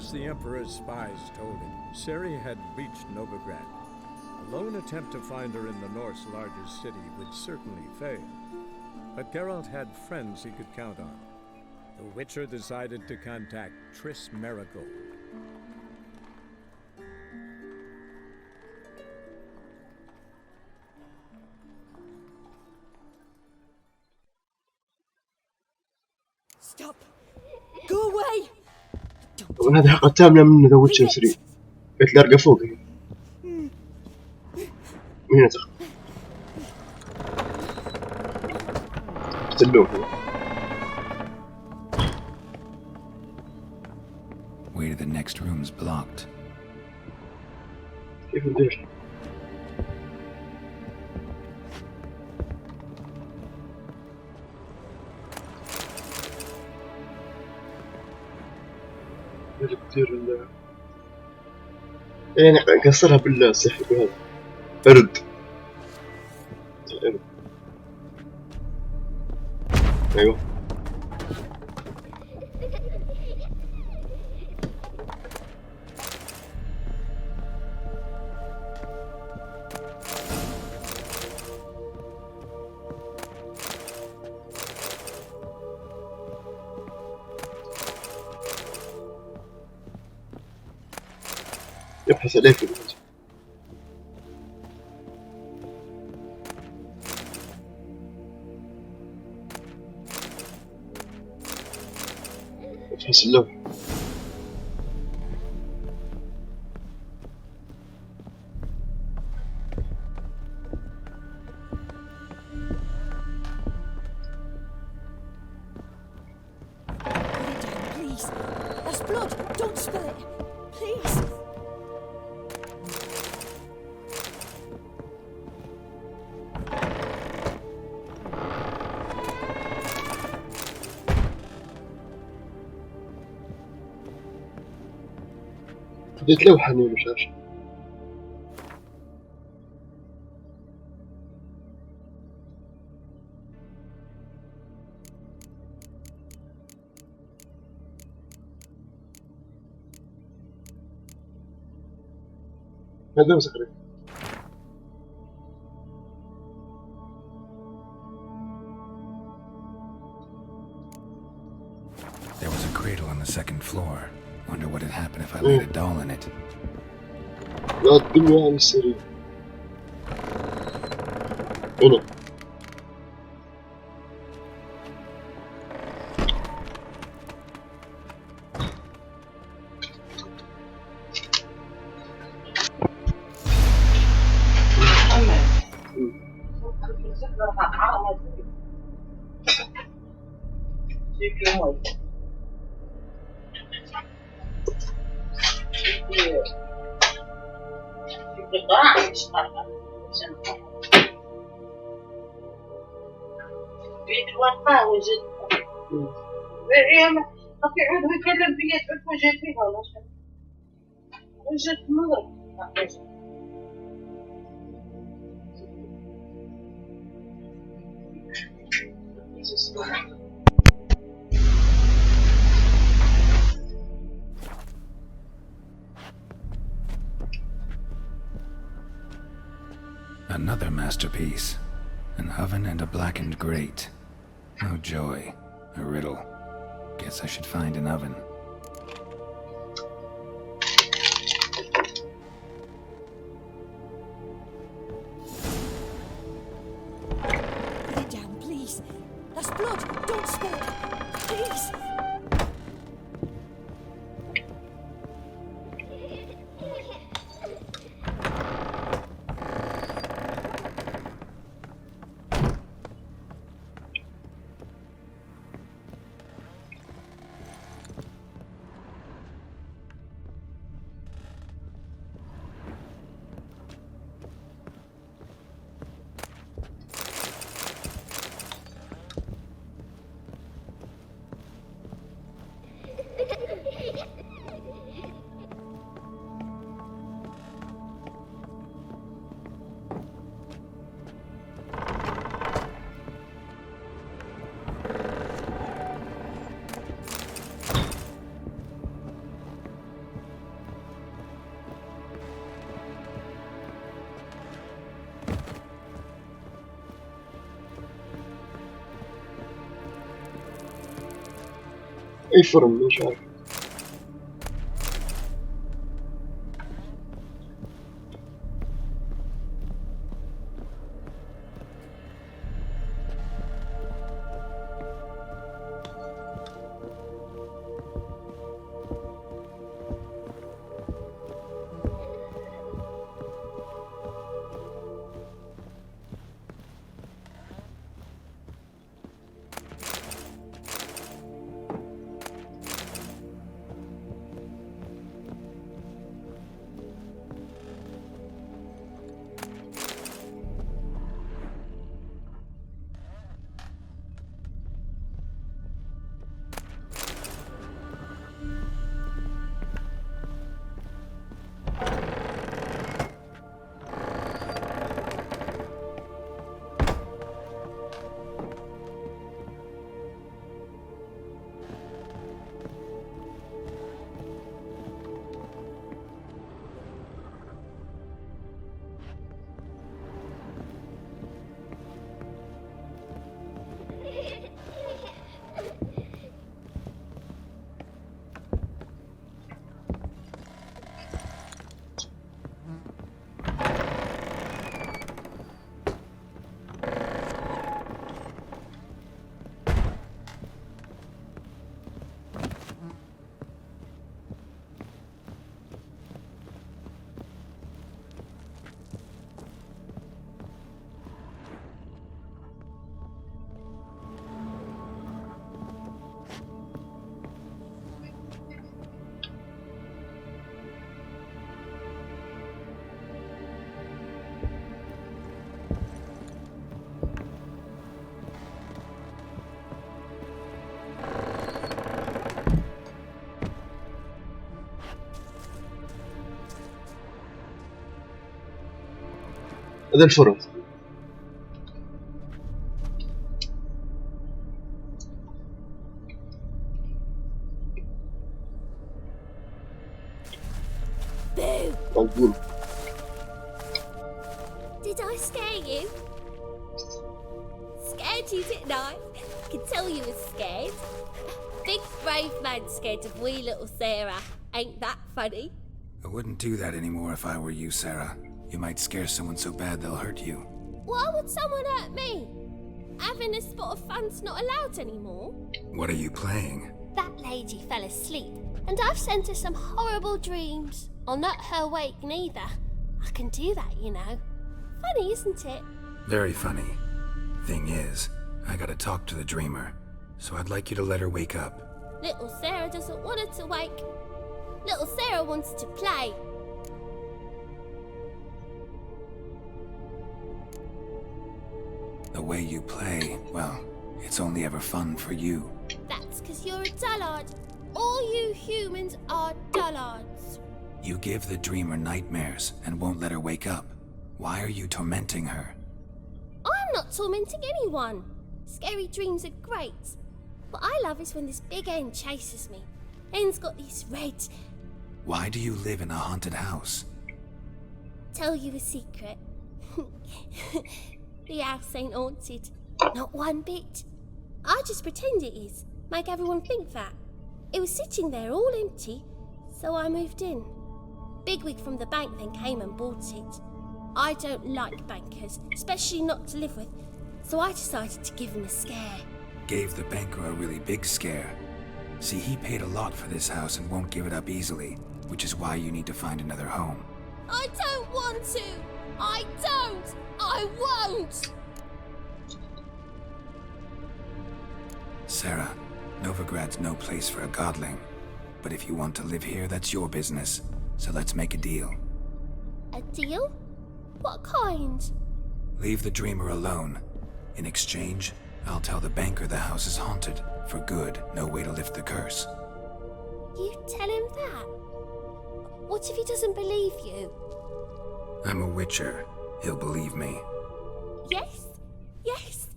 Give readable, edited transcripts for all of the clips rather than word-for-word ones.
As the Emperor's spies told him, Ciri had reached Novigrad. A lone attempt to find her in the North's largest city would certainly fail. But Geralt had friends he could count on. The Witcher decided to contact Triss Merigold. Stop! Go away! طبعا هذه حلقة كاملة من ذا ويتشر 3. بيت لارقة فوق هنا. وهنا تخ قتلوه. Way to the next room's blocked. كيف ندير؟ كثير يعني قصرها بالسحر بهذا برد. ايوه يبحث عليه في الوجه. يبحث اللوح. Please. That's blood. Don't spill it. Please. بديت لوحة أنا مش عارف. هذا مسخري. There was a cradle on the second floor. Wonder what had happened if I laid a doll in it. لا تدلوا عن السرير. هنا. Another masterpiece. An oven and a blackened grate. Oh joy. A riddle. Guess I should find an oven. Put it down, please. That's blood. Don't spill it. Please. اي فرن مش عارف. هذا الفرن. طيب. Did I scare you? Scared you, didn't I? Could tell you was scared. Big brave man scared of wee little Sarah. Ain't that funny? I wouldn't do that anymore if I were you, Sarah. You might scare someone so bad they'll hurt you. Why would someone hurt me? Having a spot of fun's not allowed anymore. What are you playing? That lady fell asleep, and I've sent her some horrible dreams. I'll not her wake neither. I can do that, you know. Funny, isn't it? Very funny. Thing is, I gotta talk to the dreamer, so I'd like you to let her wake up. Little Sarah doesn't want her to wake. Little Sarah wants to play. The way you play, well, it's only ever fun for you. That's because you're a dullard. All you humans are dullards. You give the dreamer nightmares and won't let her wake up. Why are you tormenting her? I'm not tormenting anyone. Scary dreams are great. What I love is when this big hen chases me. Hen's got these red... Why do you live in a haunted house? Tell you a secret. The house ain't haunted. Not one bit. I just pretend it is. Make everyone think that. It was sitting there all empty, so I moved in. Bigwig from the bank then came and bought it. I don't like bankers, especially not to live with, so I decided to give him a scare. Gave the banker a really big scare. See, he paid a lot for this house and won't give it up easily, which is why you need to find another home. I don't want to! I don't! I won't! Sarah, Novigrad's no place for a godling. But if you want to live here, that's your business. So let's make a deal. A deal? What kind? Leave the dreamer alone. In exchange, I'll tell the banker the house is haunted. For good, no way to lift the curse. You tell him that? What if he doesn't believe you? I'm a witcher. He'll believe me. Yes, yes,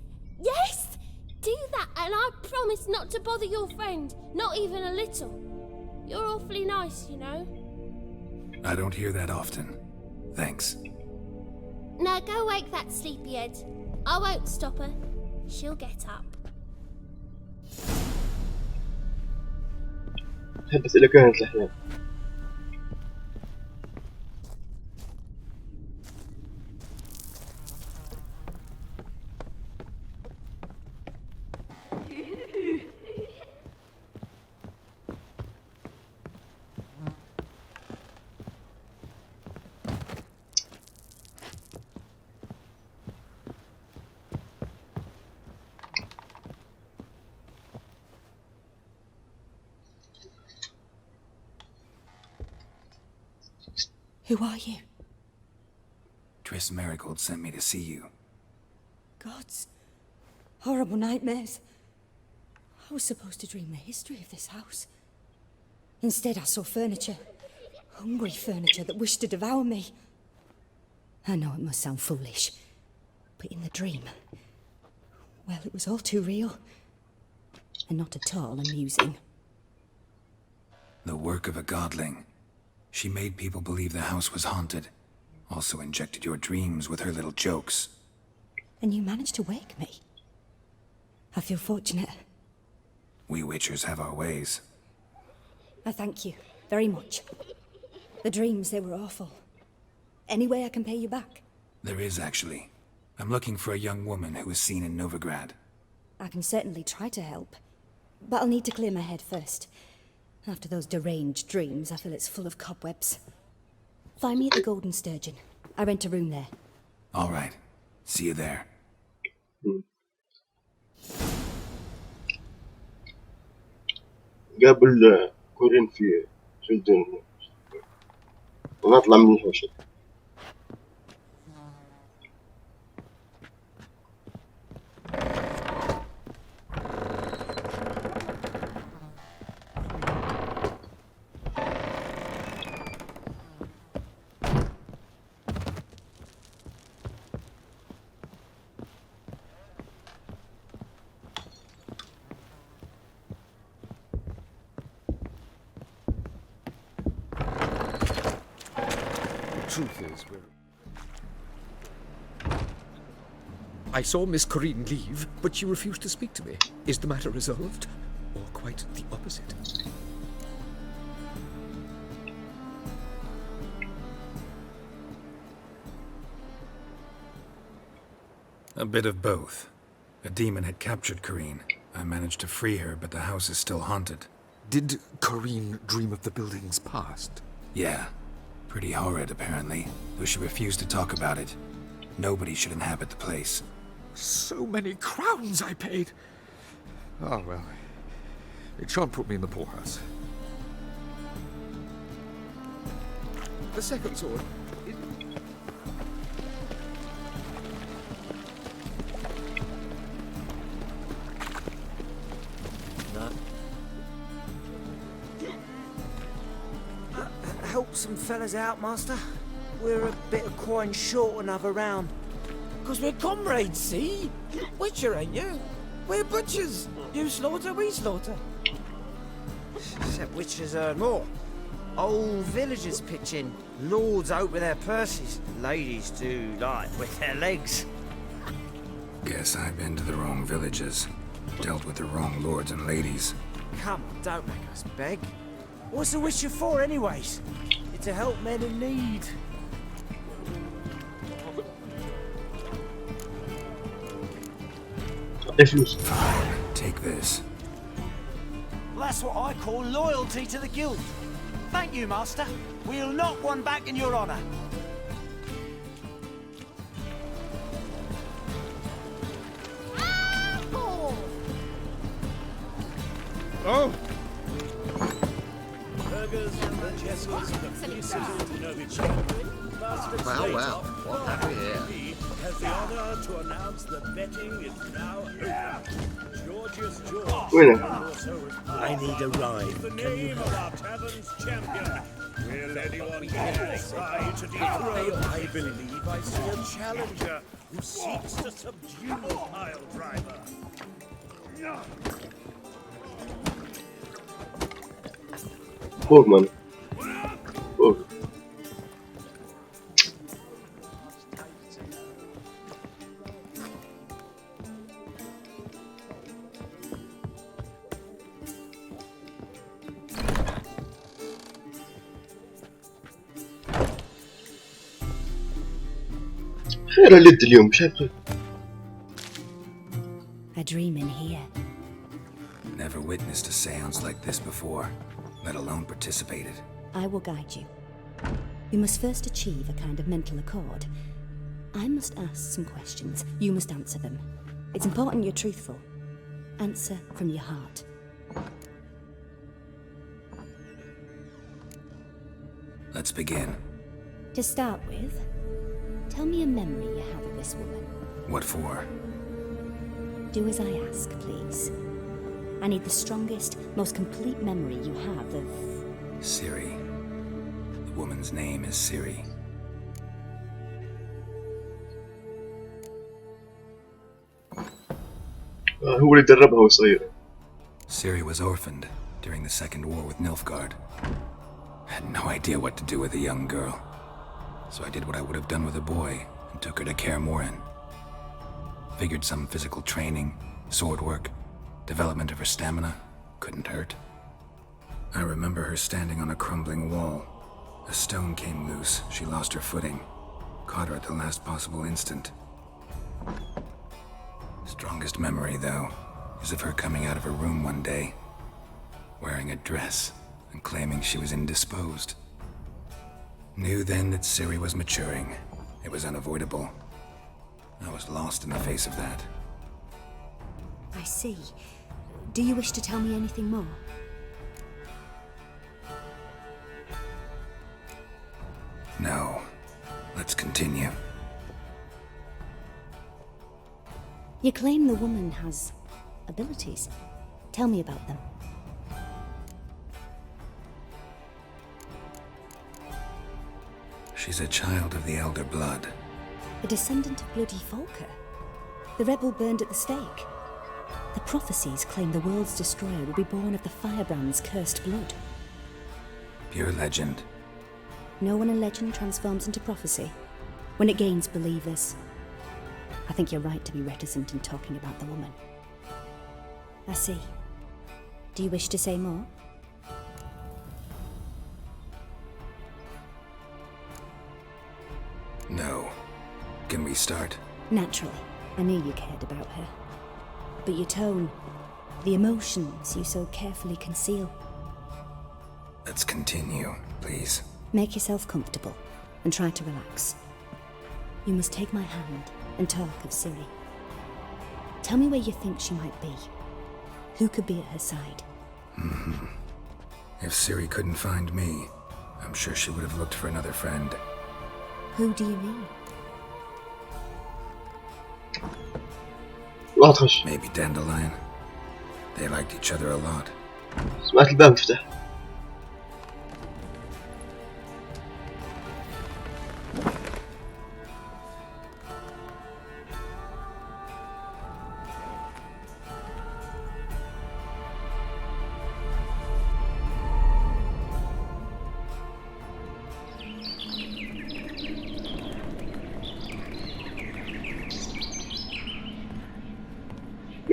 yes! Do that and I promise not to bother your friend, not even a little. You're awfully nice, you know. I don't hear that often. Thanks. Now go wake that sleepyhead. I won't stop her. She'll get up. تحدث إلى كهنة الأحيان. Who are you? Triss Marigold sent me to see you. Gods. Horrible nightmares. I was supposed to dream the history of this house. Instead, I saw furniture. Hungry furniture that wished to devour me. I know it must sound foolish, but in the dream, well, it was all too real. And not at all amusing. The work of a godling. She made people believe the house was haunted. Also injected your dreams with her little jokes. And you managed to wake me. I feel fortunate. We Witchers have our ways. I thank you very much. The dreams, they were awful. Any way I can pay you back? There is, actually. I'm looking for a young woman who was seen in Novigrad. I can certainly try to help. But I'll need to clear my head first. After those deranged dreams, I feel it's full of cobwebs. Find me at the Golden Sturgeon. I rent a room there. All right. See you there. قابل كورين في جلدن ونطلع من الحوشة. Truth is, I saw Miss Corinne leave, but she refused to speak to me. Is the matter resolved? Or quite the opposite? A bit of both. A demon had captured Corinne. I managed to free her, but the house is still haunted. Did Corinne dream of the building's past? Yeah. Pretty horrid, apparently, though she refused to talk about it. Nobody should inhabit the place. So many crowns I paid! Oh, well. It shan't put me in the poorhouse. The second sword. Help some fellas out, Master. We're a bit of coin short another round. 'Cause we're comrades, see? Witcher, ain't you? We're butchers. You slaughter, we slaughter. Except witchers earn more. Old villagers pitch in. Lords out with their purses. Ladies do like with their legs. Guess I've been to the wrong villages. Dealt with the wrong lords and ladies. Come on, don't make us beg. What's the witcher for, anyways? It's to help men in need. Fine, take this. Well, that's what I call loyalty to the guild. Thank you, Master. We'll knock one back in your honor. Oh! Well, what have we here? Has the honor to announce the betting is now over. Georgius George. وينه؟ I need a ride. The name of our tavern's champion. Will anyone here try to dethrone? I believe I see a challenger who seeks to subdue Pile Driver. فورمان فور. خير اللد اليوم شايف خير. A dream in here. Never witnessed a seance like this before, let alone participated. I will guide you. You must first achieve a kind of mental accord. I must ask some questions. You must answer them. It's important you're truthful. Answer from your heart. Let's begin. To start with, tell me a memory you have of this woman. What for? Do as I ask, please. I need the strongest, most complete memory you have of... Ciri. The woman's name is Ciri. هو اللي دربها وهي صغيرة. Ciri was orphaned during the Second War with Nilfgaard. Had no idea what to do with a young girl. So I did what I would have done with a boy and took her to Kaer Morhen. Figured some physical training, sword work, development of her stamina couldn't hurt. I remember her standing on a crumbling wall. A stone came loose, she lost her footing. Caught her at the last possible instant. Strongest memory, though, is of her coming out of her room one day, wearing a dress and claiming she was indisposed. Knew then that Ciri was maturing. It was unavoidable. I was lost in the face of that. I see. Do you wish to tell me anything more? No. Let's continue. You claim the woman has abilities. Tell me about them. She's a child of the Elder Blood. A descendant of bloody Volker. The rebel burned at the stake. The prophecies claim the world's destroyer will be born of the firebrand's cursed blood. Pure legend. Know when a legend transforms into prophecy? When it gains believers. I think you're right to be reticent in talking about the woman. I see. Do you wish to say more? No. Can we start? Naturally. I knew you cared about her. But your tone, the emotions you so carefully conceal. Let's continue, please. Make yourself comfortable and try to relax. You must take my hand and talk of Ciri. Tell me where you think she might be. Who could be at her side? If Ciri couldn't find me, I'm sure she would have looked for another friend. Who do you mean? واضح. Maybe Dandelion. They liked each other a lot. سمعت الباب مفتاح.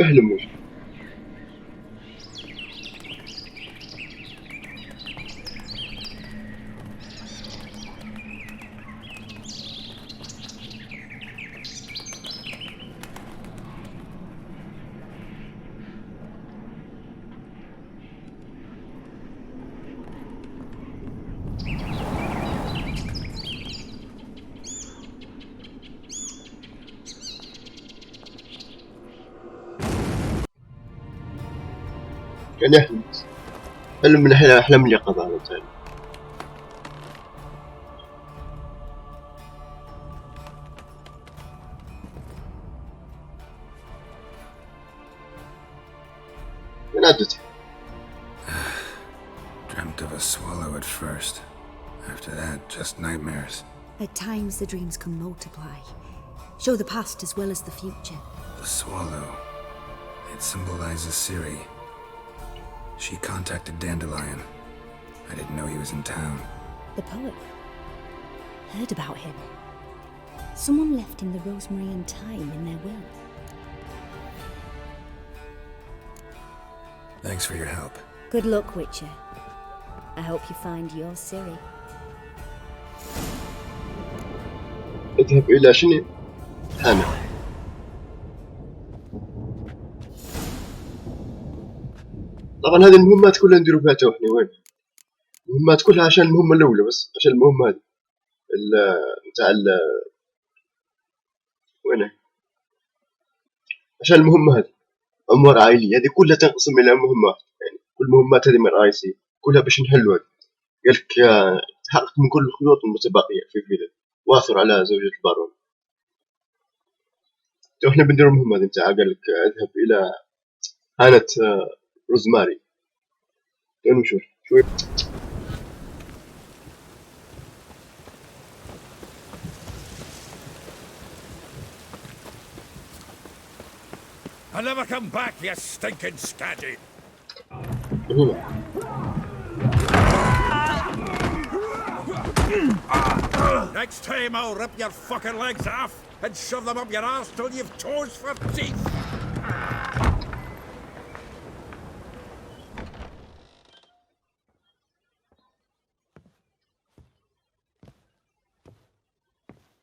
أهلا موجود. كان يحلم حلم من أحلام اليقظة على بالتالي. من عدتي. Dreamt of a swallow at first. After that, just nightmares. At times the dreams can multiply. Show the past as well as the future. The swallow. It symbolizes Ciri. She contacted Dandelion. I didn't know he was in town. The poet. Heard about him. Someone left him the rosemary and thyme in their will. Thanks for your help. Good luck, Witcher. I hope you find your Ciri. اذهب إلى شنو؟ حامل. طبعا هذه المهمات كلها نديرو فيها تو احنا وين؟ المهمات كلها عشان المهمة الأولى بس، عشان المهمة هذه نتاع وين؟ عشان المهمة هذه أمور عائلية، هذه كلها تنقسم إلى مهمات، يعني كل مهمات هذه من رئيسية كلها باش نحلوا هذه. قالك تحقق من كل الخيوط المتبقية في الفيلم واثر على زوجة البارون. تو احنا بنديرو المهمة هذه نتاع قالك اذهب إلى حانة روزماري. تو نشوف شوي. I'll never come back, you stinking scatty. Next time I'll rip your fucking legs off and shove them up your arse till you've toes for teeth.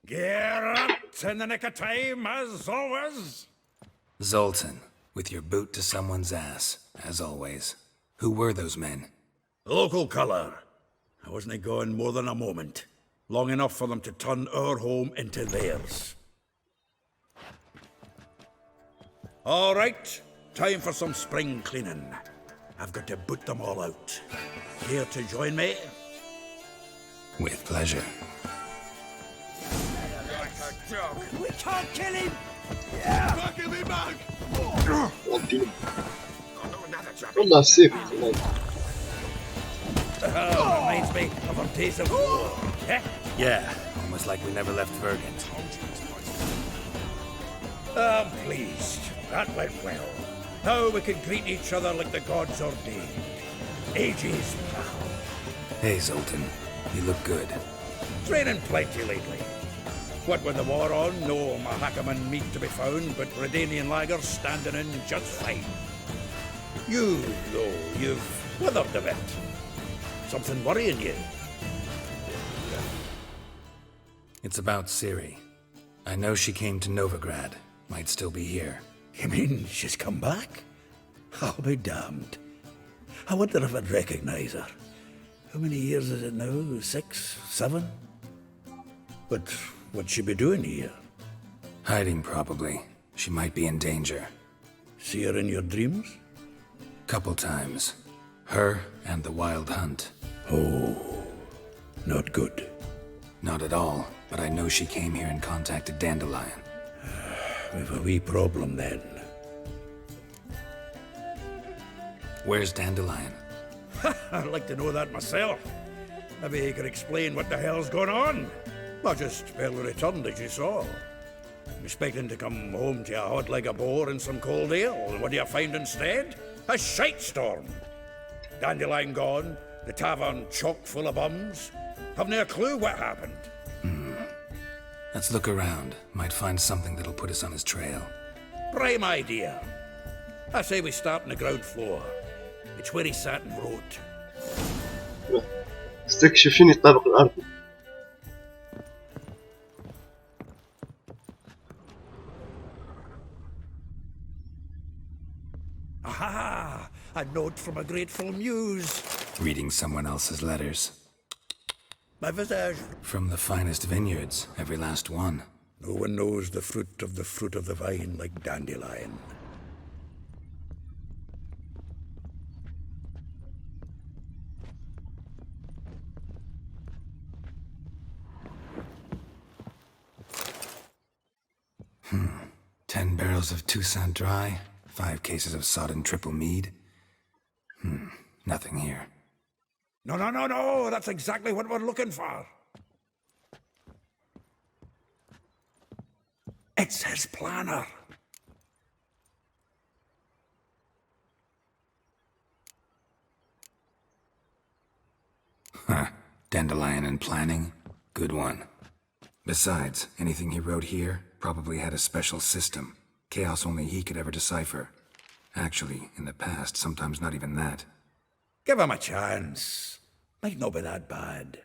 Geralt, in the nick of time, as always. Zoltan, with your boot to someone's ass, as always. Who were those men? Local colour. I wasn't gone more than a moment. Long enough for them to turn our home into theirs. All right, time for some spring cleaning. I've got to boot them all out. Here to join me? With pleasure. We can't kill him! والله السيف Reminds me of our days of war. Yeah, almost like we never left Vergen. I'm pleased. That went well. Now we can greet each other like the gods ordained. Ages, pal. Hey, Zoltan, you look good. Training plenty lately. What with the war on, no Mahakaman meat to be found, but Redanian lagers standing in just fine. You, though, you've withered a bit. Something worrying you? It's about Ciri. I know she came to Novigrad. Might still be here. You mean she's come back? I'll be damned. I wonder if I'd recognize her. How many years is it now? 6, 7? But what'd she be doing here? Hiding, probably. She might be in danger. See her in your dreams? Couple times. Her and the Wild Hunt. Oh, not good. Not at all, but I know she came here and contacted Dandelion. We've a wee problem then. Where's Dandelion? I'd like to know that myself. Maybe he could explain what the hell's going on. I just barely returned, as you saw. I'm expecting to come home to a hot leg of boar and some cold ale. What do you find instead? A shite storm. Dandelion gone, the tavern chock full of bums. Haven't a clue what happened. Let's look around. Might find something that'll put us on his trail. Prime idea. I say we start on the ground floor. It's where he sat and wrote. استكشف شنو الطابق الأرضي. Aha! A note from a grateful muse. Reading someone else's letters. My visage. From the finest vineyards, every last one. No one knows the fruit of the vine like Dandelion. Hmm. 10 barrels of Toussaint Dry, 5 cases of sodden triple mead. Nothing here. No, that's exactly what we're looking for. It's his planner. Huh. Dandelion and planning? Good one. Besides, anything he wrote here probably had a special system. Chaos only he could ever decipher. Actually, in the past, sometimes not even that. Give him a chance. Might not be that bad.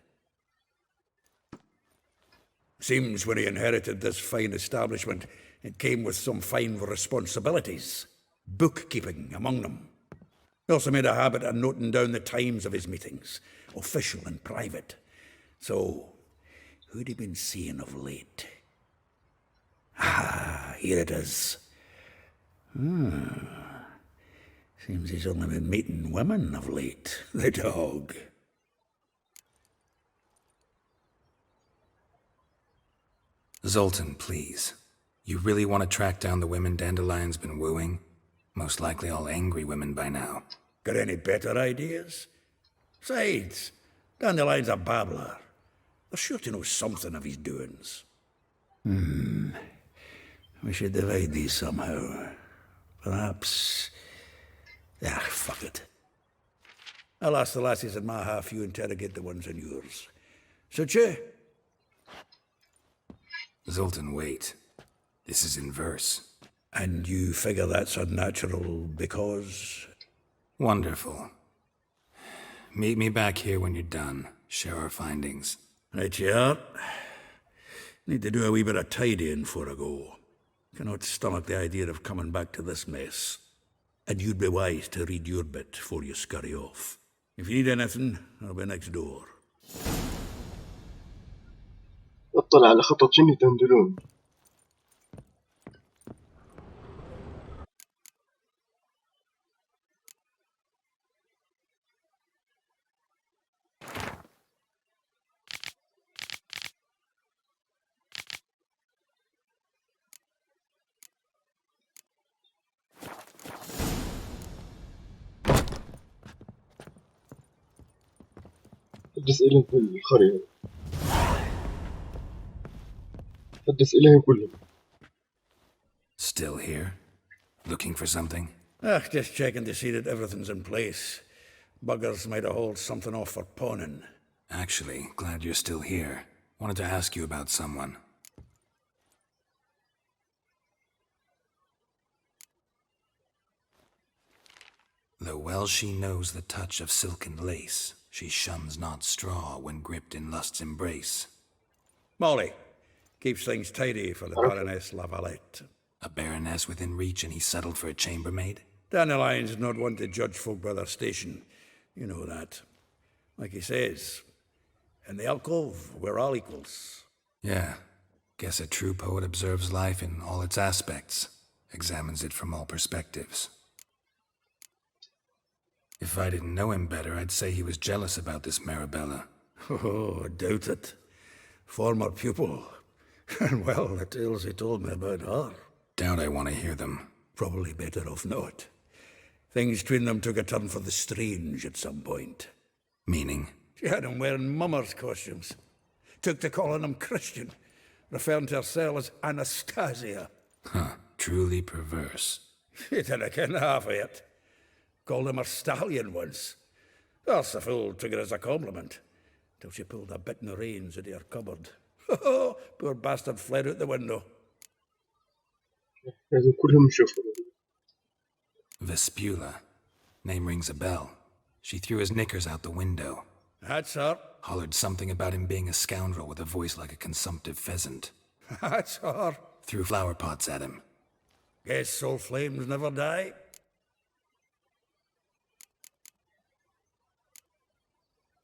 Seems when he inherited this fine establishment, it came with some fine responsibilities, bookkeeping among them. He also made a habit of noting down the times of his meetings, official and private. So, who'd he been seeing of late? Ah, here it is. Seems he's only been meeting women of late, the dog. Zoltan, please. You really want to track down the women Dandelion's been wooing? Most likely all angry women by now. Got any better ideas? Besides, Dandelion's a babbler. They're sure to know something of his doings. We should divide these somehow. Perhaps... fuck it. I'll ask the lassies in my half, you interrogate the ones in yours. Suit you? Zoltan, wait. This is in verse. And you figure that's unnatural because... Wonderful. Meet me back here when you're done. Share our findings. Right you are. Need to do a wee bit of tidying before I go. Cannot stomach the idea of coming back to this mess. And you'd be wise to read your bit before you scurry off. If you need anything, I'll be next door. اطلع على خطط جيمي دندلون. حدث إليهم كل القرية. حدث إليهم كلهم. Still here? Looking for something? Just checking to see that everything's in place. Buggers might have hauled something off for pawning. Actually, glad you're still here. Wanted to ask you about someone. Though well she knows the touch of silken lace, she shuns not straw when gripped in lust's embrace. Molly. Keeps things tidy for the Baroness Lavalette. A baroness within reach and he settled for a chambermaid? Dandelion's not one to judge folk by their station. You know that. Like he says, in the alcove, we're all equals. Yeah. Guess a true poet observes life in all its aspects, examines it from all perspectives. If I didn't know him better, I'd say he was jealous about this Marabella. Oh, I doubt it. Former pupil. And well, the tales he told me about her. Doubt I want to hear them. Probably better off not. Things between them took a turn for the strange at some point. Meaning? She had him wearing mummers' costumes. Took to calling him Christian, referring to herself as Anastasia. Huh, truly perverse. He didn't ken half of it. Called him a stallion once. That's the fool took it as a compliment, till she pulled a bit in the reins into her cupboard. Poor bastard fled out the window. لازم كلهم يشوفوا. Vespula. Name rings a bell. She threw his knickers out the window. That's her. Hollered something about him being a scoundrel with a voice like a consumptive pheasant. That's her. Threw flower pots at him. Guess soul flames never die.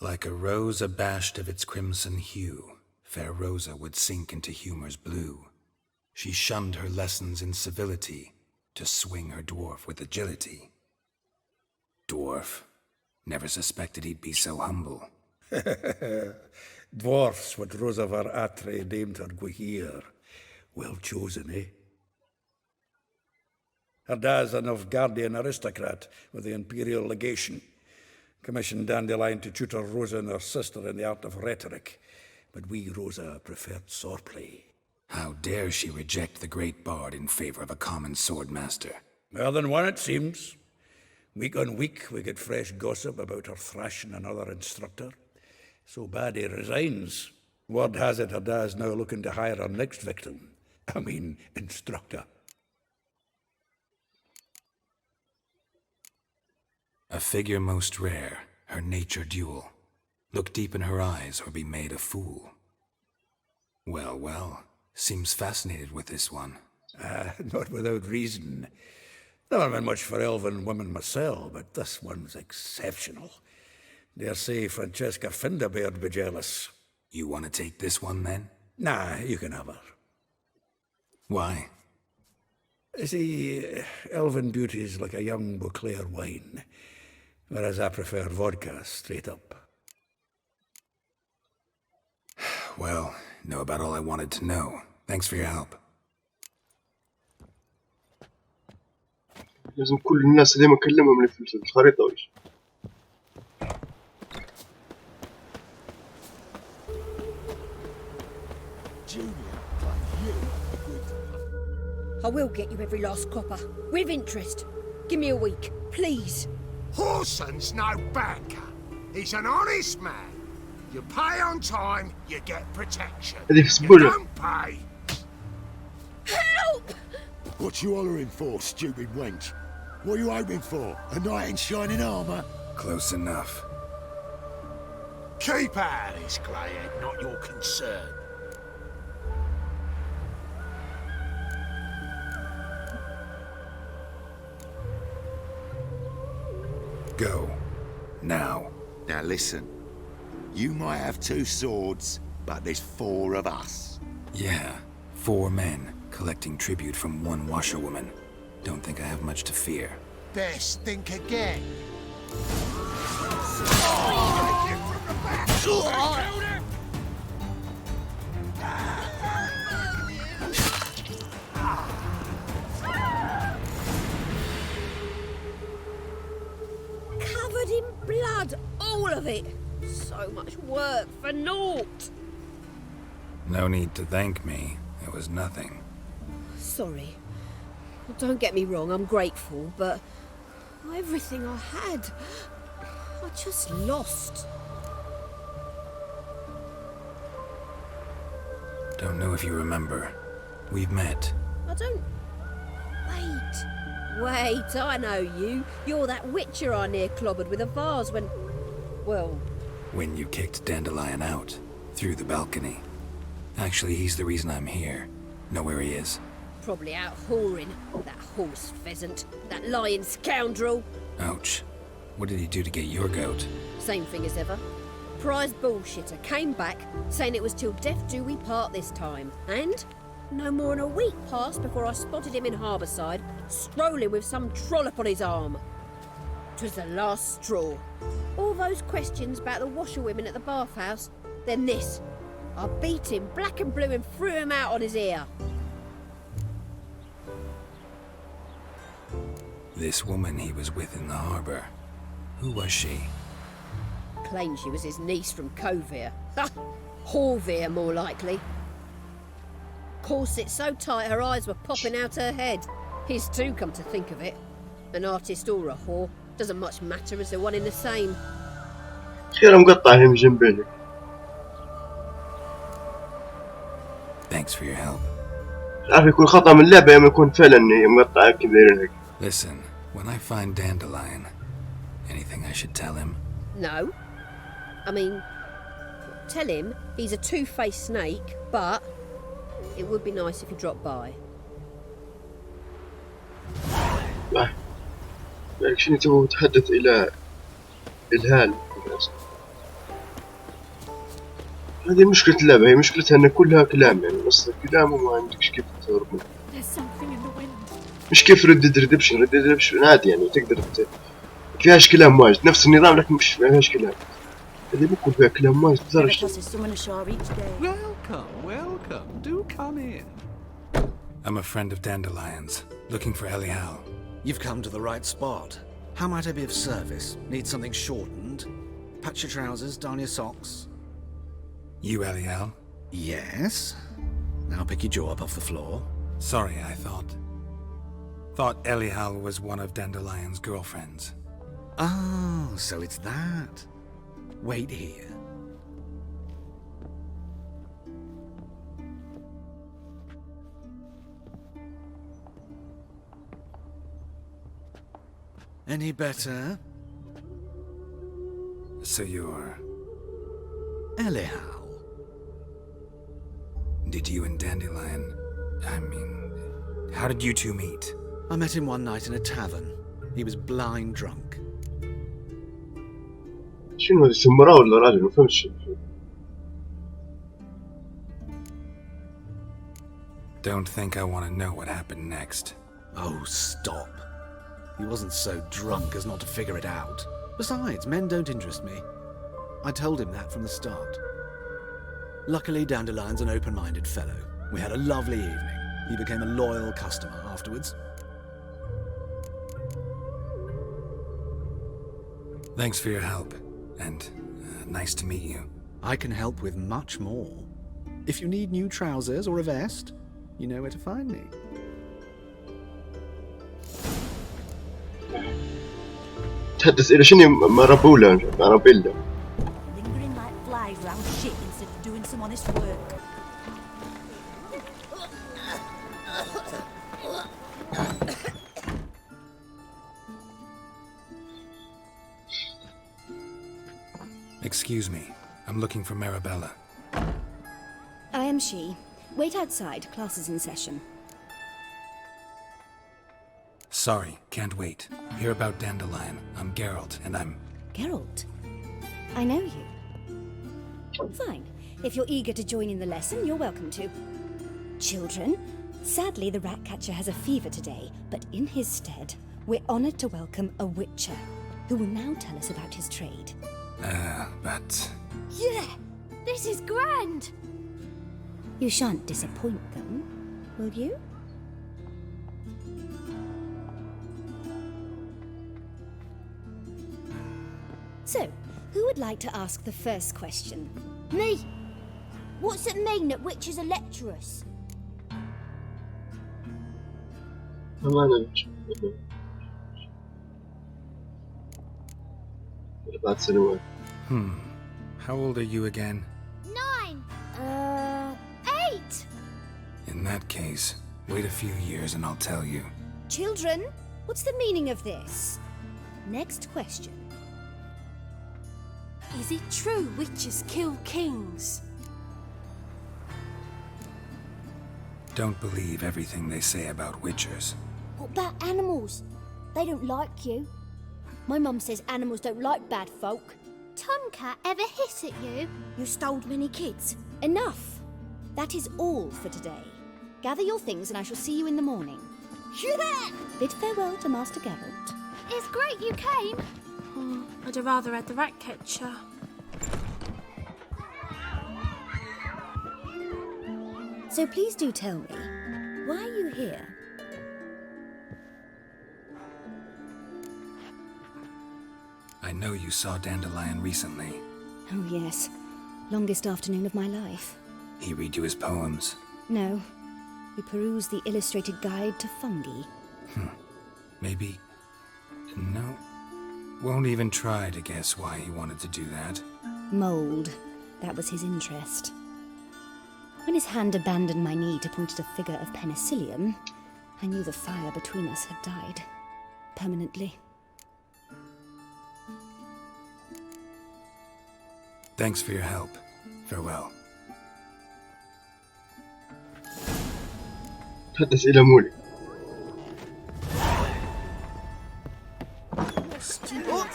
Like a rose abashed of its crimson hue, fair Rosa would sink into humor's blue. She shunned her lessons in civility to swing her dwarf with agility. Dwarf. Never suspected he'd be so humble. Dwarfs what Rosa var Atre named her Guihir. Well chosen, eh? Her dad's a Novgardian aristocrat with the Imperial Legation. Commissioned Dandelion to tutor Rosa and her sister in the art of rhetoric. But we, Rosa, preferred swordplay. How dare she reject the great bard in favor of a common swordmaster? More than one, it seems. Week on week, we get fresh gossip about her thrashing another instructor. So bad he resigns. Word has it her dad's now looking to hire her next victim. I mean, instructor. A figure most rare, her nature dual. Look deep in her eyes or be made a fool. Well, well. Seems fascinated with this one. Not without reason. Never been much for elven women myself, but this one's exceptional. Dare say Francesca Finderbeard be jealous. You want to take this one, then? Nah, you can have her. Why? See, elven beauty's like a young Beauclair wine, whereas I prefer vodka straight up. Well, know about all I wanted to know. Thanks for your help. لازم كل الناس اللي ما اكلمهم اللي في الخريطة وش. I will get you every last copper, with interest. Give me a week, please. Horson's no banker. He's an honest man. You pay on time, you get protection. هذه في You سبولة. don't pay. Help! What you hollering for, stupid wench? What are you hoping for? A knight in shining armour? Close enough. Keep out of this, Greyhead, not your concern. Go. Now. Now listen. You might have 2 swords, but there's 4 of us. Yeah. 4 men, collecting tribute from 1 washerwoman. Don't think I have much to fear. Best think again. Covered in blood, all of it. So much work for naught. No need to thank me. It was nothing. Sorry. Well, don't get me wrong, I'm grateful, but everything I had, I just lost. Don't know if you remember. We've met. I don't... Wait, I know you. You're that witcher I near clobbered with a vase when... Well... When you kicked Dandelion out. Through the balcony. Actually, he's the reason I'm here. Know where he is? Probably out whoring. That horse pheasant. That lying scoundrel. Ouch. What did he do to get your goat? Same thing as ever. Prize bullshitter came back, saying it was till death do we part this time. And no more than a week passed before I spotted him in Harbourside, strolling with some trollop on his arm. 'Twas the last straw. All those questions about the washerwomen at the bathhouse, then this. I beat him black and blue and threw him out on his ear. This woman he was with in the harbour. Who was she? Claimed she was his niece from Covere. Ha! Horvere, more likely. Corset so tight her eyes were popping out her head. His too, come to think of it. An artist or a whore. Doesn't much matter as they're one in the same. خير مقطع هنا جنبينك. Thanks for your help. عارف يكون خطأ من اللعبة يوم يكون فعلا مقطع كذا هيك. Listen, when I find Dandelion, anything I should tell him? No. I mean, tell him he's a two-faced snake, but it would be nice if he dropped by. شنو تبغى تحدث إلى الهال. هذه مشكلة اللعبة، هي مشكلتها إن كلها كلام يعني بس كلام وما عندكش كيف تربط. مش كيف ريدمشن عادي يعني تقدر فيهاش كلام واجد نفس النظام لكن مش فيهاش كلام. هذه بكون فيها كلام واجد لدرجة. Welcome. Do come in. I'm a friend of Dandelion's, looking for Elial. You've come to the right spot. How might I be of service? Need something shortened? Patch your trousers, darn your socks. You Elial? Yes. Now pick your jaw up off the floor. Sorry, I thought Elial was one of Dandelion's girlfriends. Oh, so it's that. Wait here. Any better? So you're... Elial. did you and Dandelion... how did you two meet? I met him one night in a tavern. He was blind drunk. شنو هذه سمراء ولا راجل؟ ما فهمتش. Don't think I want to know what happened next. Oh, stop. He wasn't so drunk as not to figure it out. Besides, men don't interest me. I told him that from the start. Luckily, Dandelion's an open-minded fellow. We had a lovely evening. He became a loyal customer afterwards. Thanks for your help, and nice to meet you. I can help with much more. If you need new trousers or a vest, you know where to find me. تحدث إلى شنو مارابولا مارابيلا. Lingering like flies round shit instead of doing some honest work. Excuse me. I'm looking for Marabella. I am she. Wait outside. Class is in session. Sorry, can't wait. Hear about Dandelion. I'm Geralt, and I'm... Geralt? I know you. Fine. If you're eager to join in the lesson, you're welcome to. Children, sadly the Ratcatcher has a fever today, but in his stead, we're honoured to welcome a Witcher, who will now tell us about his trade. But... Yeah! This is grand! You shan't disappoint them, will you? So, who would like to ask the first question? Me! What's it mean that witches are lecturers? بعد سنوات. How old are you again? 9! 8! In that case, wait a few years and I'll tell you. Children, what's the meaning of this? Next question. Is it true witches kill kings? Don't believe everything they say about witchers. What about animals? They don't like you. My mum says animals don't like bad folk. Tomcat ever hiss at you? You stole many kids. Enough. That is all for today. Gather your things and I shall see you in the morning. Yeah! Bid farewell to Master Geralt. It's great you came. I'd have rather had the Ratcatcher. So please do tell me, why are you here? I know you saw Dandelion recently. Oh yes, longest afternoon of my life. He read you his poems. No, we perused the illustrated guide to fungi. Maybe... No. Won't even try to guess why he wanted to do that. Mold, that was his interest. When his hand abandoned my knee to point at a figure of penicillium, I knew the fire between us had died. Permanently. Thanks for your help. Farewell. تحدث إلى مولي. Stupid.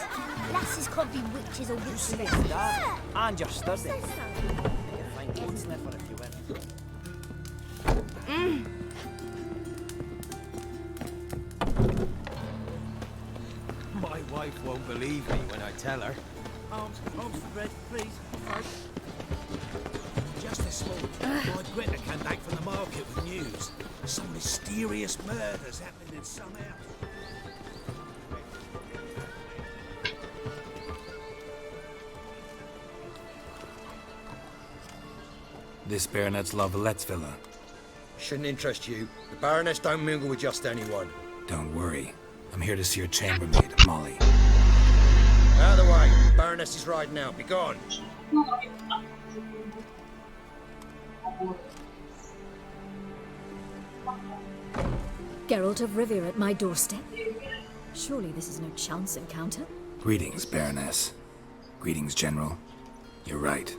Lasses can't be witches or witches. And you're sturdy. My wife won't believe me when I tell her. Arms for bread, please. Just this morning, my Greta came back from the market with news. Some mysterious murders happening in some house. This Baronet's Lavallette's villa. Shouldn't interest you. The Baroness don't mingle with just anyone. Don't worry. I'm here to see your chambermaid, Molly. Out of the way. Baroness is riding out. Be gone. Geralt of Rivia at my doorstep? Surely this is no chance encounter? Greetings, Baroness. Greetings, General. You're right.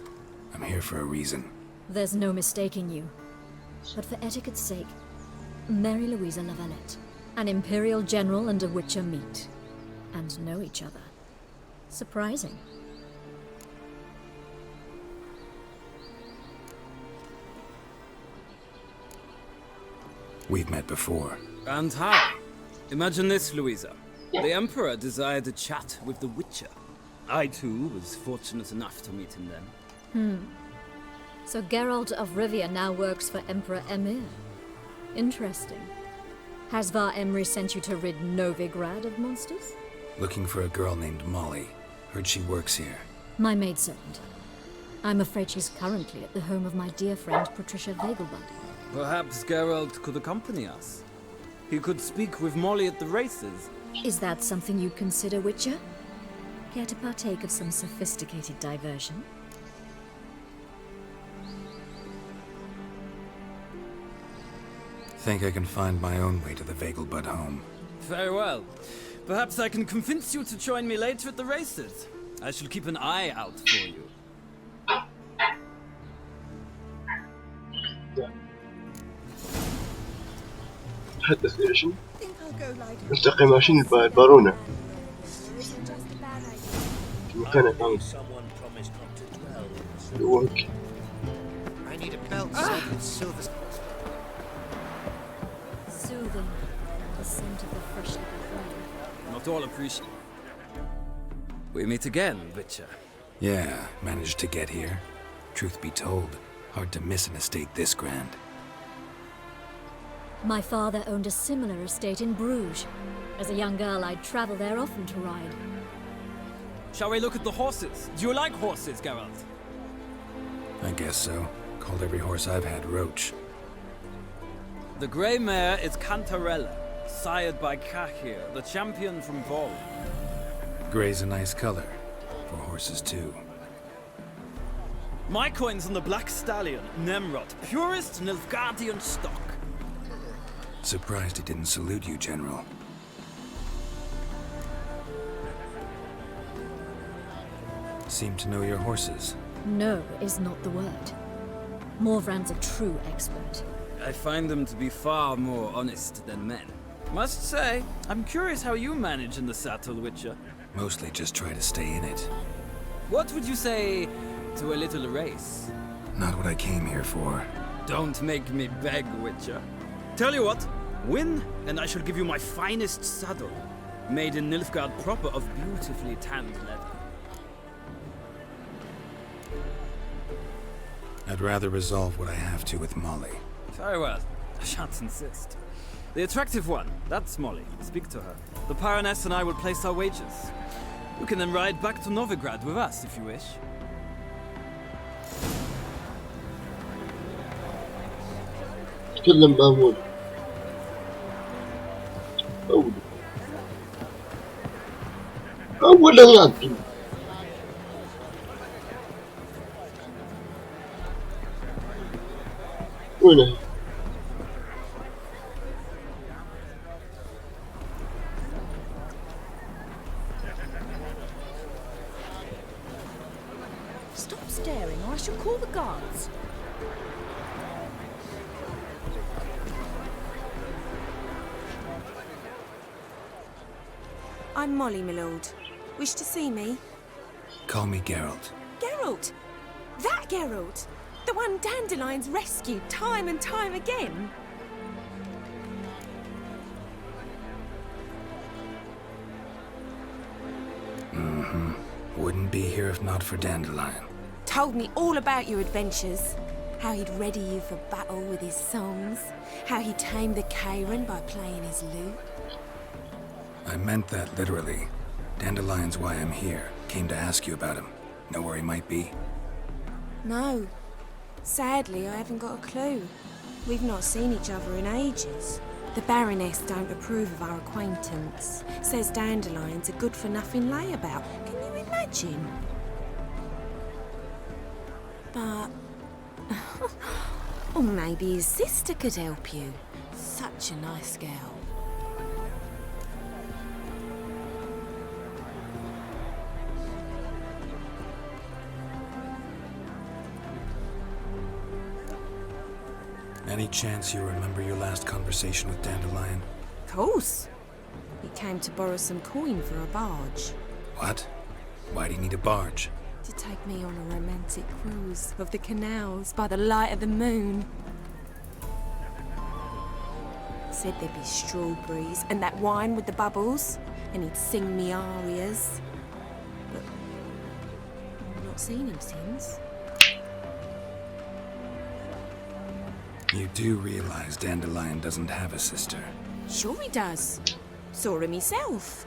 I'm here for a reason. There's no mistaking you. But for etiquette's sake, Mary Louisa Lavalette, an Imperial General and a Witcher meet, and know each other. Surprising. We've met before. And how? Imagine this, Louisa. The Emperor desired a chat with the Witcher. I, too, was fortunate enough to meet him then. So Geralt of Rivia now works for Emperor Emir. Interesting. Has Var Emry sent you to rid Novigrad of monsters? Looking for a girl named Molly. Heard she works here. My maidservant. I'm afraid she's currently at the home of my dear friend Patricia Vegelbud. Perhaps Geralt could accompany us. He could speak with Molly at the races. Is that something you'd consider, Witcher? Care to partake of some sophisticated diversion? Think I can find my own way to the Vegelbud home. Very well. Perhaps I can convince you to join me later at the races. I shall keep an eye out for you. تحدث إلى شنو؟ نلتقي مع شنو البارونة في مكانها كامل هو هيك. Soothing. The scent of the freshly befriended. Not all appreciate. We meet again, Witcher. Yeah, managed to get here. Truth be told, hard to miss an estate this grand. My father owned a similar estate in Bruges. As a young girl, I'd travel there often to ride. Shall we look at the horses? Do you like horses, Geralt? I guess so. Called every horse I've had Roach. The grey mare is Cantarella, sired by Cahir, the champion from Vol. Grey's a nice color. For horses, too. My coin's on the black stallion, Nemrod, purest Nilfgaardian stock. Surprised he didn't salute you, General. Seem to know your horses. No is not the word. Morvran's a true expert. I find them to be far more honest than men. Must say, I'm curious how you manage in the saddle, Witcher. Mostly just try to stay in it. What would you say to a little race? Not what I came here for. Don't make me beg, Witcher. Tell you what, win, and I shall give you my finest saddle, made in Nilfgaard proper of beautifully tanned leather. I'd rather resolve what I have to with Molly. Very well, I shan't insist. The attractive one, that's Molly. Speak to her. The Baroness and I will place our wagers. You can then ride back to Novigrad with us, if you wish. تكلم بامول أولا يعطي وين Stop staring or I shall call the guards. I'm Molly, my lord. Wish to see me? Call me Geralt. Geralt! That Geralt! The one Dandelion's rescued time and time again! Mm-hmm. Wouldn't be here if not for Dandelion. Told me all about your adventures. How he'd ready you for battle with his songs. How he tamed the Karen by playing his lute. I meant that literally. Dandelion's why I'm here. Came to ask you about him. Know where he might be? No. Sadly, I haven't got a clue. We've not seen each other in ages. The Baroness don't approve of our acquaintance. Says Dandelion's a good-for-nothing layabout. Can you imagine? But... or maybe his sister could help you. Such a nice girl. Any chance you remember your last conversation with Dandelion? Of course. He came to borrow some coin for a barge. What? Why do you need a barge? To take me on a romantic cruise of the canals by the light of the moon. Said there'd be strawberries and that wine with the bubbles, and he'd sing me arias. But I've not seen him since. You do realize Dandelion doesn't have a sister? Sure he does. Saw him himself.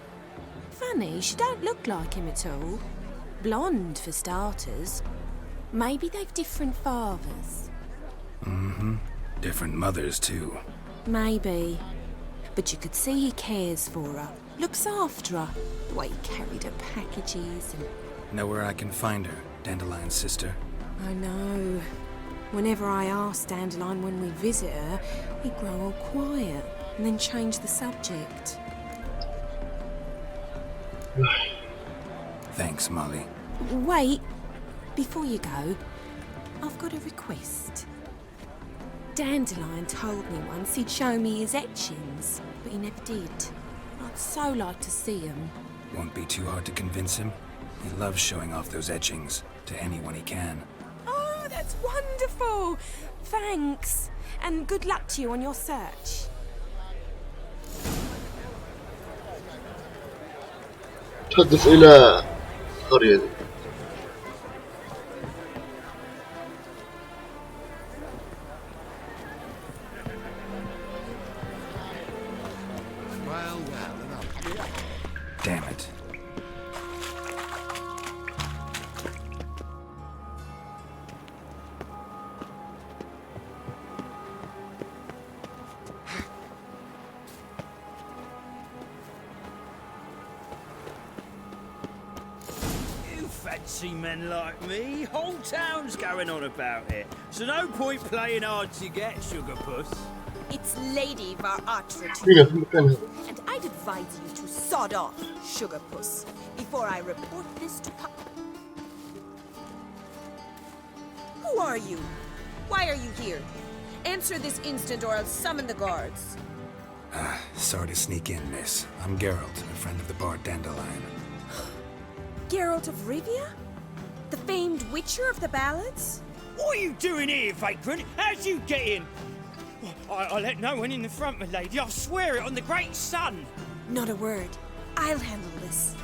Funny, she don't look like him at all. Blonde, for starters. Maybe they've different fathers. Mm-hmm. Different mothers, too. Maybe. But you could see he cares for her. Looks after her. The way he carried her packages and... Know where I can find her, Dandelion's sister? I know. Whenever I ask Dandelion when we visit her, he'd grow all quiet and then change the subject. Thanks, Molly. Wait. Before you go, I've got a request. Dandelion told me once he'd show me his etchings, but he never did. I'd so like to see them. Won't be too hard to convince him. He loves showing off those etchings to anyone he can. Oh, that's wonderful! Thanks. And good luck to you on your search. تحدث إلى قرية. Damn it. Fancy men like me. Whole town's going on about it. So no point playing hard to get, Sugar Puss. It's Lady Varatra, and I'd advise you to sod off, Sugar Puss, before I report this to Pop. Who are you? Why are you here? Answer this instant or I'll summon the guards. Sorry to sneak in, miss. I'm Geralt, a friend of the bard Dandelion. Geralt of Rivia? The famed witcher of the ballads? What are you doing here, vagrant? How'd you get in? I'll let no one in the front, my lady. I swear it on the great sun. Not a word. I'll handle this.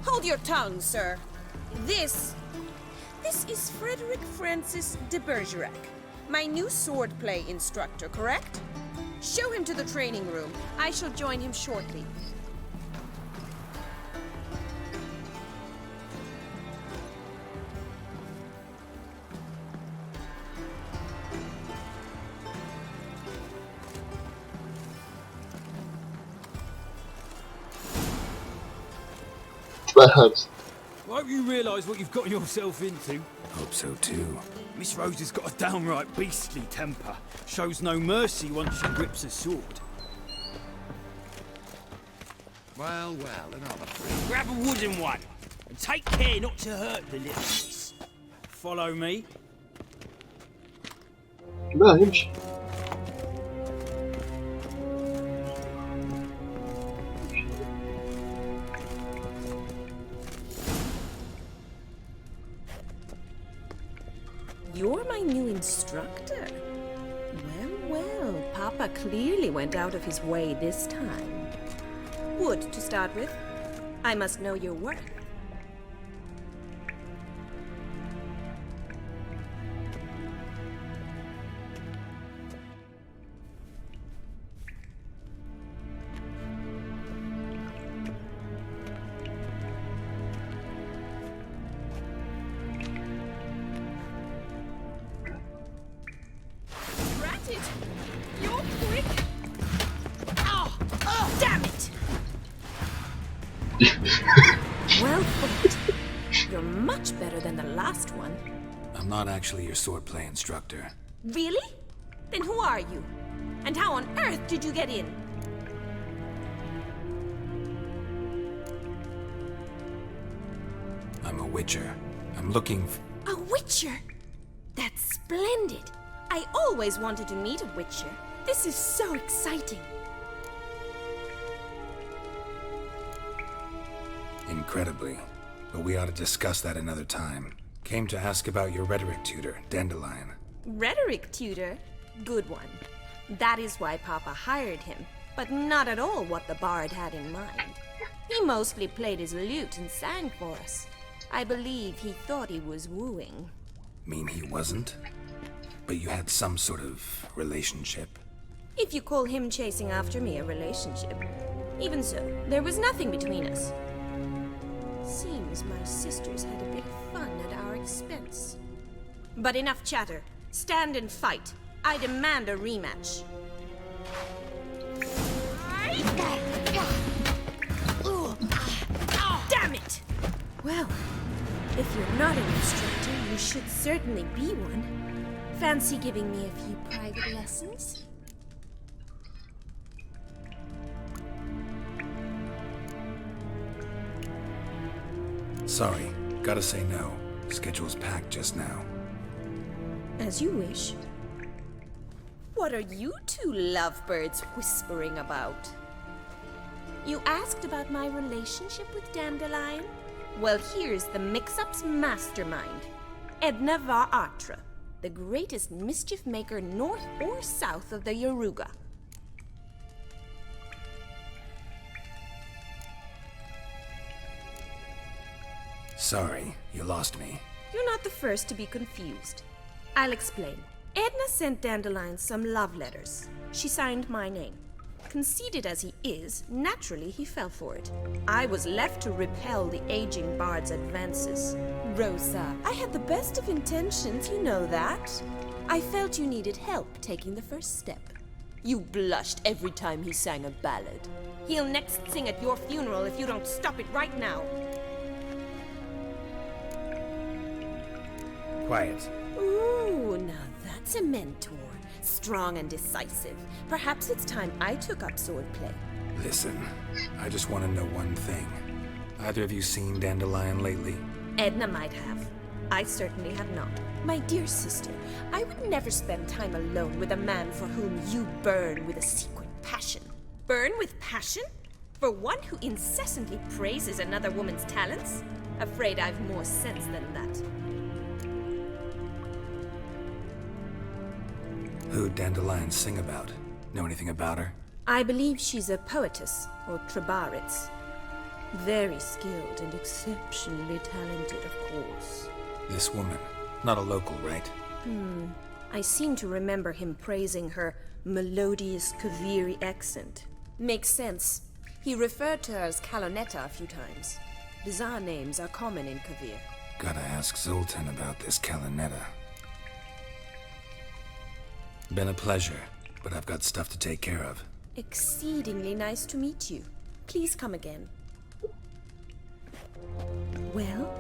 Hold your tongue, sir. This is Frederick Francis de Bergerac, my new swordplay instructor, correct? Show him to the training room. I shall join him shortly. I hope you realise what you've gotten yourself into. Hope so too. Miss Rose has got a downright beastly temper. Shows no mercy once she grips a sword. Well, another free. Grab a wooden one, and take care not to hurt the little miss. Follow me. لا يمشي. You're my new instructor? Well, Papa clearly went out of his way this time. Wood, to start with. I must know your worth. You're quick. Oh, damn it! Well fought. You're much better than the last one. I'm not actually your swordplay instructor. Really? Then who are you? And how on earth did you get in? I'm a witcher. I'm looking A witcher? That's splendid. I always wanted to meet a Witcher. This is so exciting. Incredibly. But we ought to discuss that another time. Came to ask about your rhetoric tutor, Dandelion. Rhetoric tutor? Good one. That is why Papa hired him, but not at all what the bard had in mind. He mostly played his lute and sang for us. I believe he thought he was wooing. Mean he wasn't? But you had some sort of relationship? If you call him chasing after me a relationship. Even so, there was nothing between us. Seems my sisters had a bit of fun at our expense. But enough chatter. Stand and fight. I demand a rematch. Damn it! Well, if you're not an instructor, you should certainly be one. Fancy giving me a few private lessons? Sorry, gotta say no. Schedule's packed just now. As you wish. What are you two lovebirds whispering about? You asked about my relationship with Dandelion? Well, here's the mix-up's mastermind. Edna var Atra, the greatest mischief maker north or south of the Yaruga. Sorry, you lost me. You're not the first to be confused. I'll explain. Edna sent Dandelion some love letters. She signed my name. Conceited as he is, naturally he fell for it. I was left to repel the aging bard's advances. Rosa, I had the best of intentions, you know that. I felt you needed help taking the first step. You blushed every time he sang a ballad. He'll next sing at your funeral if you don't stop it right now. Quiet. Ooh, now that's a mentor. Strong and decisive. Perhaps it's time I took up swordplay. Listen, I just want to know one thing. Either of you seen Dandelion lately? Edna might have. I certainly have not. My dear sister, I would never spend time alone with a man for whom you burn with a secret passion. Burn with passion? For one who incessantly praises another woman's talents? Afraid I've more sense than that. Who'd Dandelion sing about? Know anything about her? I believe she's a poetess, or trabaritz. Very skilled and exceptionally talented, of course. This woman. Not a local, right? I seem to remember him praising her melodious Kaviri accent. Makes sense. He referred to her as Kalonetta a few times. Bizarre names are common in Kavir. Gotta ask Zoltan about this Kalonetta. Been a pleasure, but I've got stuff to take care of. Exceedingly nice to meet you. Please come again. Well,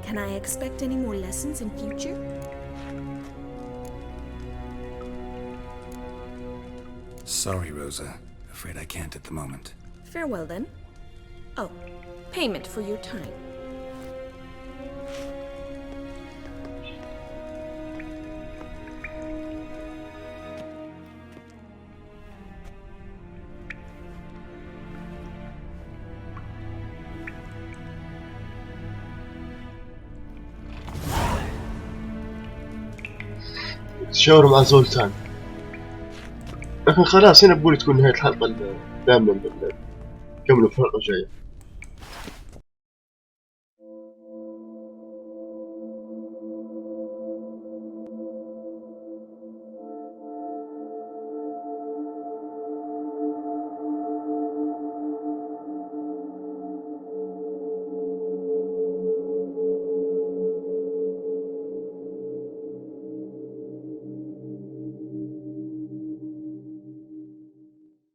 can I expect any more lessons in future? Sorry, Rosa. Afraid I can't at the moment. Farewell then. Oh, payment for your time. تشاوروا مع زولتان. لكن خلاص هنا بقول تكون نهاية الحلقة. دائما نكملوا في الحلقة الجاية.